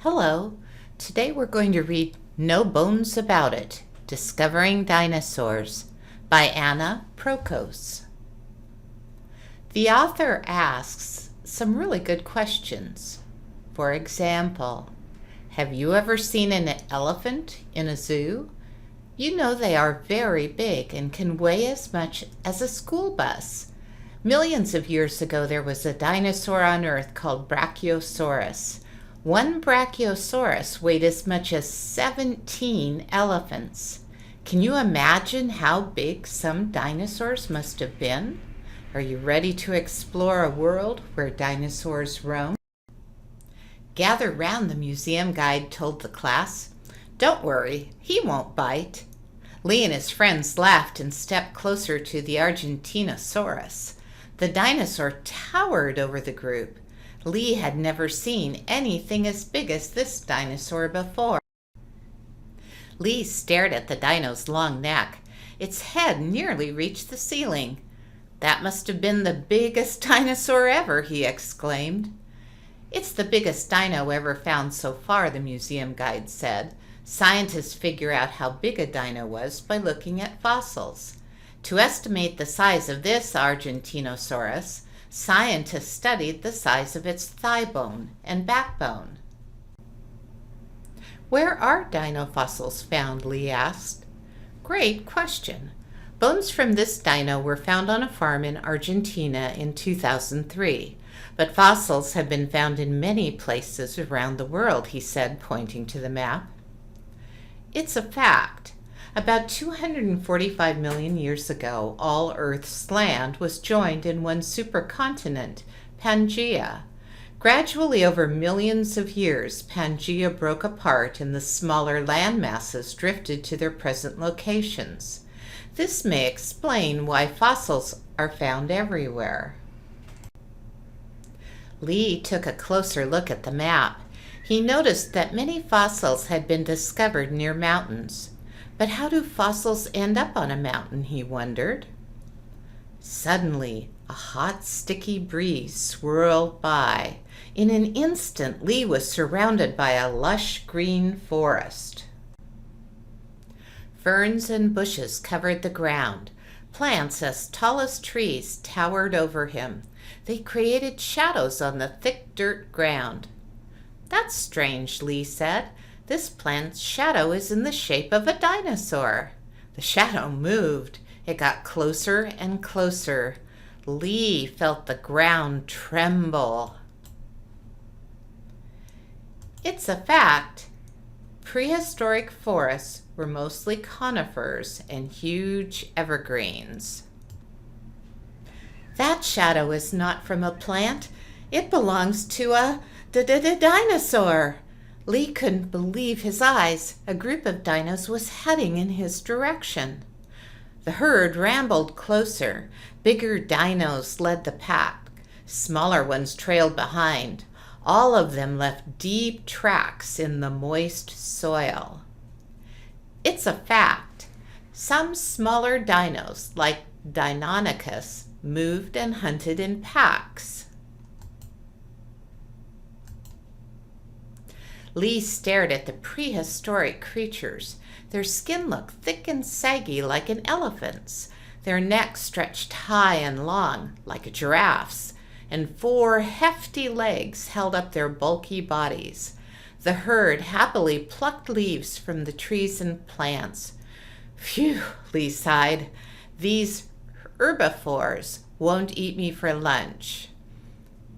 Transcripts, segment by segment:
Hello, today we're going to read No Bones About It, Discovering Dinosaurs by Anna Prokos. The author asks some really good questions. For example, have you ever seen an elephant in a zoo? You know they are very big and can weigh as much as a school bus. Millions of years ago there was a dinosaur on Earth called Brachiosaurus. One Brachiosaurus weighed as much as 17 elephants. Can you imagine how big some dinosaurs must have been? Are you ready to explore a world where dinosaurs roam? Gather round, the museum guide told the class. Don't worry, he won't bite. Lee and his friends laughed and stepped closer to the Argentinosaurus. The dinosaur towered over the group. Lee had never seen anything as big as this dinosaur before. Lee stared at the dino's long neck. Its head nearly reached the ceiling. That must have been the biggest dinosaur ever, he exclaimed. It's the biggest dino ever found so far, the museum guide said. Scientists figure out how big a dino was by looking at fossils. To estimate the size of this Argentinosaurus, scientists studied the size of its thigh bone and backbone. Where are dino fossils found? Lee asked. Great question. Bones from this dino were found on a farm in Argentina in 2003, but fossils have been found in many places around the world, he said, pointing to the map. It's a fact. About 245 million years ago, all Earth's land was joined in one supercontinent, Pangaea. Gradually, over millions of years, Pangaea broke apart and the smaller land masses drifted to their present locations. This may explain why fossils are found everywhere. Lee took a closer look at the map. He noticed that many fossils had been discovered near mountains. But how do fossils end up on a mountain, he wondered. Suddenly, a hot, sticky breeze swirled by. In an instant, Lee was surrounded by a lush green forest. Ferns and bushes covered the ground. Plants as tall as trees towered over him. They created shadows on the thick dirt ground. That's strange, Lee said. This plant's shadow is in the shape of a dinosaur. The shadow moved. It got closer and closer. Lee felt the ground tremble. It's a fact. Prehistoric forests were mostly conifers and huge evergreens. That shadow is not from a plant. It belongs to a dinosaur. Lee couldn't believe his eyes. A group of dinos was heading in his direction. The herd rambled closer. Bigger dinos led the pack. Smaller ones trailed behind. All of them left deep tracks in the moist soil. It's a fact. Some smaller dinos, like Deinonychus, moved and hunted in packs. Lee stared at the prehistoric creatures. Their skin looked thick and saggy like an elephant's. Their necks stretched high and long like a giraffe's, and 4 hefty legs held up their bulky bodies. The herd happily plucked leaves from the trees and plants. Phew, Lee sighed. These herbivores won't eat me for lunch.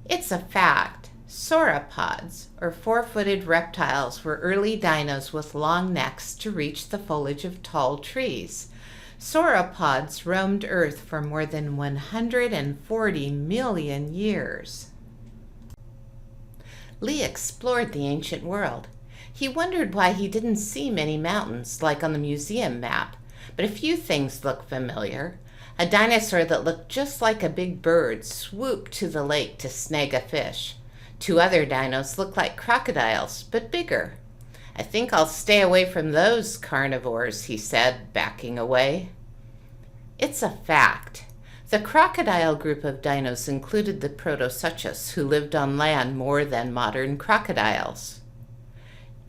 It's a fact. Sauropods, or 4-footed reptiles, were early dinos with long necks to reach the foliage of tall trees. Sauropods roamed Earth for more than 140 million years. Lee explored the ancient world. He wondered why he didn't see many mountains like on the museum map, but a few things looked familiar. A dinosaur that looked just like a big bird swooped to the lake to snag a fish. 2 other dinos looked like crocodiles, but bigger. I think I'll stay away from those carnivores, he said, backing away. It's a fact. The crocodile group of dinos included the Protosuchus, who lived on land more than modern crocodiles.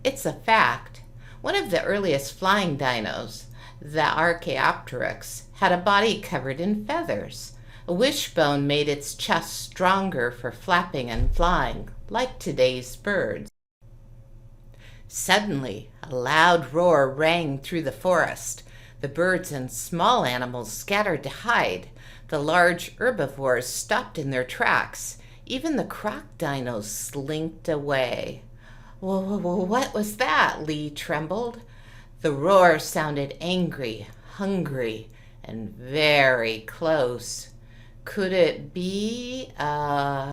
It's a fact. One of the earliest flying dinos, the Archaeopteryx, had a body covered in feathers. A wishbone made its chest stronger for flapping and flying, like today's birds. Suddenly, a loud roar rang through the forest. The birds and small animals scattered to hide. The large herbivores stopped in their tracks. Even the crocodiles slinked away. What was that? Lee trembled. The roar sounded angry, hungry, and very close. Could it be a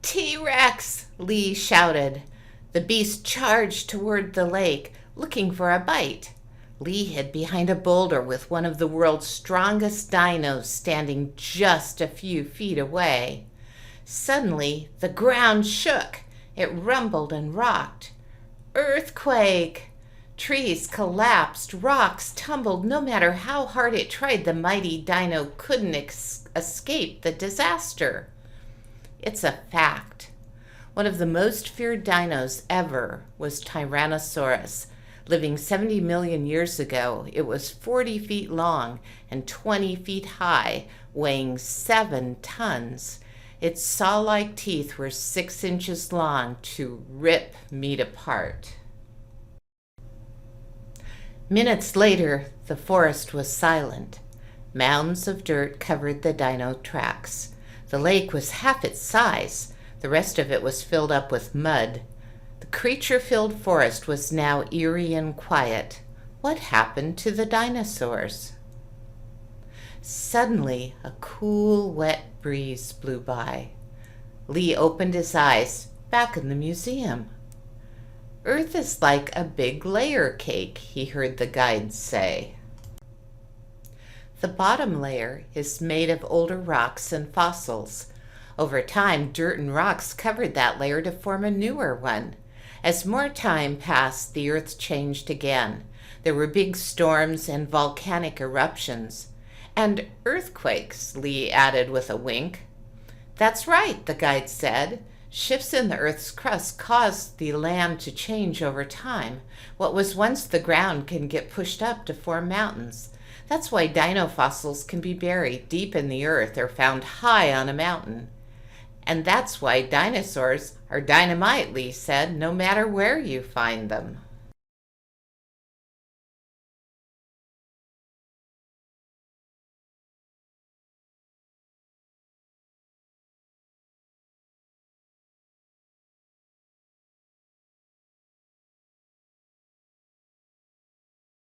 T-Rex? Lee shouted. The beast charged toward the lake, looking for a bite. Lee hid behind a boulder with one of the world's strongest dinos standing just a few feet away. Suddenly, the ground shook. It rumbled and rocked. Earthquake! Trees collapsed, rocks tumbled. No matter how hard it tried, the mighty dino couldn't escape the disaster. It's a fact. One of the most feared dinos ever was Tyrannosaurus. Living 70 million years ago, it was 40 feet long and 20 feet high, weighing 7 tons. Its saw-like teeth were 6 inches long to rip meat apart. Minutes later, the forest was silent. Mounds of dirt covered the dino tracks. The lake was half its size. The rest of it was filled up with mud. The creature-filled forest was now eerie and quiet. What happened to the dinosaurs? Suddenly, a cool, wet breeze blew by. Lee opened his eyes, back in the museum. Earth is like a big layer cake, he heard the guide say. The bottom layer is made of older rocks and fossils. Over time, dirt and rocks covered that layer to form a newer one. As more time passed, the Earth changed again. There were big storms and volcanic eruptions. And earthquakes, Lee added with a wink. That's right, the guide said. Shifts in the Earth's crust cause the land to change over time. What was once the ground can get pushed up to form mountains. That's why dino fossils can be buried deep in the earth or found high on a mountain. And that's why dinosaurs are dynamite, Lee said, no matter where you find them.